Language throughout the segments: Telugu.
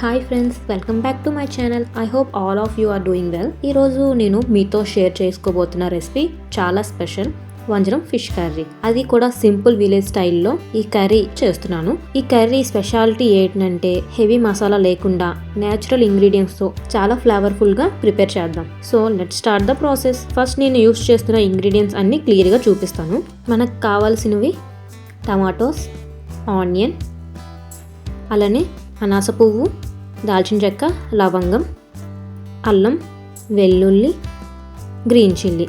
Hi friends, welcome back to my channel. I hope all of you are doing well. ఈరోజు నేను మీతో షేర్ చేసుకోబోతున్న రెసిపీ చాలా స్పెషల్, వంజరం ఫిష్ కర్రీ. అది కూడా సింపుల్ విలేజ్ స్టైల్లో ఈ కర్రీ చేస్తున్నాను. ఈ కర్రీ స్పెషాలిటీ ఏంటంటే హెవీ మసాలా లేకుండా నేచురల్ ఇంగ్రీడియంట్స్తో చాలా ఫ్లేవర్ఫుల్గా ప్రిపేర్ చేద్దాం. So let start the process. First నేను యూస్ చేస్తున్న ఇంగ్రీడియంట్స్ అన్ని క్లియర్గా చూపిస్తాను. మనకు కావాల్సినవి టమాటోస్, ఆనియన్, అలానే అనాస పువ్వు, దాల్చిన చెక్క, లవంగం, అల్లం, వెల్లుల్లి, గ్రీన్ చిల్లీ.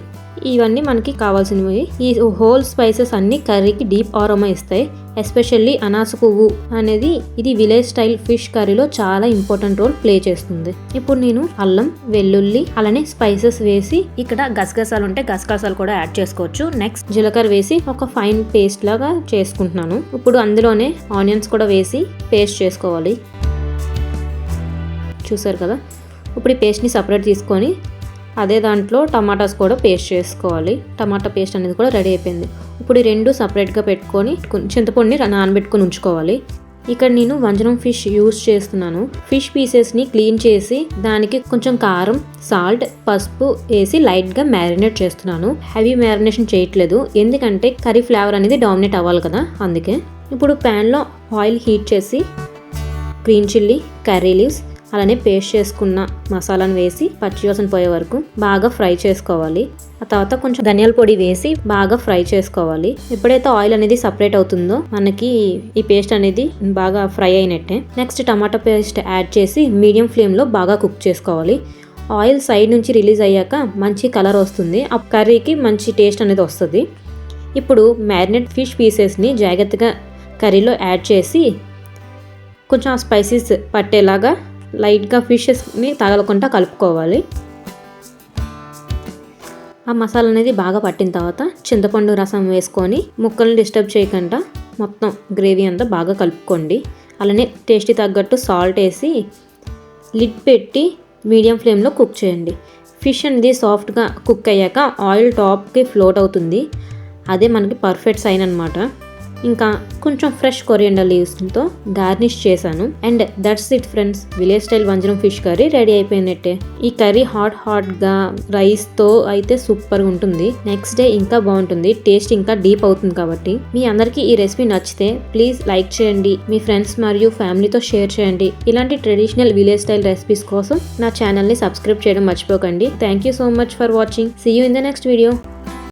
ఇవన్నీ మనకి కావాల్సినవి. ఈ హోల్ స్పైసెస్ అన్ని కర్రీకి డీప్ ఆరోమా ఇస్తాయి. ఎస్పెషల్లీ అనాస పువ్వు అనేది ఇది విలేజ్ స్టైల్ ఫిష్ కర్రీలో చాలా ఇంపార్టెంట్ రోల్ ప్లే చేస్తుంది. ఇప్పుడు నేను అల్లం, వెల్లుల్లి, అలానే స్పైసెస్ వేసి, ఇక్కడ గసగసాలు ఉంటే గసగసాలు కూడా యాడ్ చేసుకోవచ్చు. నెక్స్ట్ జీలకర్ర వేసి ఒక ఫైన్ పేస్ట్ లాగా చేసుకుంటున్నాను. ఇప్పుడు అందులోనే ఆనియన్స్ కూడా వేసి పేస్ట్ చేసుకోవాలి. చూసారు కదా, ఇప్పుడు ఈ పేస్ట్ని సపరేట్ తీసుకొని అదే దాంట్లో టమాటాస్ కూడా పేస్ట్ చేసుకోవాలి. టమాటా పేస్ట్ అనేది కూడా రెడీ అయిపోయింది. ఇప్పుడు ఈ రెండు సపరేట్గా పెట్టుకొని చింతపండుని నానబెట్టుకొని ఉంచుకోవాలి. ఇక్కడ నేను వంజరం ఫిష్ యూస్ చేస్తున్నాను. ఫిష్ పీసెస్ని క్లీన్ చేసి దానికి కొంచెం కారం, సాల్ట్, పసుపు వేసి లైట్గా మ్యారినేట్ చేస్తున్నాను. హెవీ మ్యారినేషన్ చేయట్లేదు, ఎందుకంటే కర్రీ ఫ్లేవర్ అనేది డామినేట్ అవ్వాలి కదా, అందుకే. ఇప్పుడు ప్యాన్లో ఆయిల్ హీట్ చేసి గ్రీన్ చిల్లీ, కర్రీ లీవ్స్, అలానే పేస్ట్ చేసుకున్న మసాలాను వేసి పచ్చివాసన పోయే వరకు బాగా ఫ్రై చేసుకోవాలి. ఆ తర్వాత కొంచెం ధనియాల పొడి వేసి బాగా ఫ్రై చేసుకోవాలి. ఎప్పుడైతే ఆయిల్ అనేది సపరేట్ అవుతుందో మనకి ఈ పేస్ట్ అనేది బాగా ఫ్రై అయినట్టే. నెక్స్ట్ టమాటా పేస్ట్ యాడ్ చేసి మీడియం ఫ్లేమ్లో బాగా కుక్ చేసుకోవాలి. ఆయిల్ సైడ్ నుంచి రిలీజ్ అయ్యాక మంచి కలర్ వస్తుంది. ఆ కర్రీకి మంచి టేస్ట్ అనేది వస్తుంది. ఇప్పుడు మ్యారినేట్ ఫిష్ పీసెస్ని జాగ్రత్తగా కర్రీలో యాడ్ చేసి కొంచెం ఆ స్పైసెస్ పట్టేలాగా లైట్గా ఫిషెస్ని తగలకుండా కలుపుకోవాలి. ఆ మసాలా అనేది బాగా పట్టిన తర్వాత చింతపండు రసం వేసుకొని ముక్కల్ని డిస్టర్బ్ చేయకుండా మొత్తం గ్రేవీ అంతా బాగా కలుపుకోండి. అలానే టేస్ట్కి తగ్గట్టు సాల్ట్ వేసి లిడ్ పెట్టి మీడియం ఫ్లేమ్లో కుక్ చేయండి. ఫిష్ అనేది సాఫ్ట్గా కుక్ అయ్యాక ఆయిల్ టాప్కి ఫ్లోట్ అవుతుంది. అదే మనకి పర్ఫెక్ట్ సైన్ అనమాట. ఇంకా కొంచెం ఫ్రెష్ కొరియండర్ లీవ్స్తో గార్నిష్ చేశాను. And that's it friends, village style వంజరం ఫిష్ కర్రీ రెడీ అయిపోయినట్టే. ఈ కర్రీ హాట్గా రైస్తో అయితే సూపర్గా ఉంటుంది. నెక్స్ట్ డే ఇంకా బాగుంటుంది, టేస్ట్ ఇంకా డీప్ అవుతుంది. కాబట్టి మీ అందరికీ ఈ రెసిపీ నచ్చితే ప్లీజ్ లైక్ చేయండి, మీ ఫ్రెండ్స్ మరియు ఫ్యామిలీతో షేర్ చేయండి. ఇలాంటి ట్రెడిషనల్ విలేజ్ స్టైల్ రెసిపీస్ కోసం నా ఛానల్ని సబ్స్క్రైబ్ చేయడం మర్చిపోకండి. Thank you so much for watching. See you in the next video.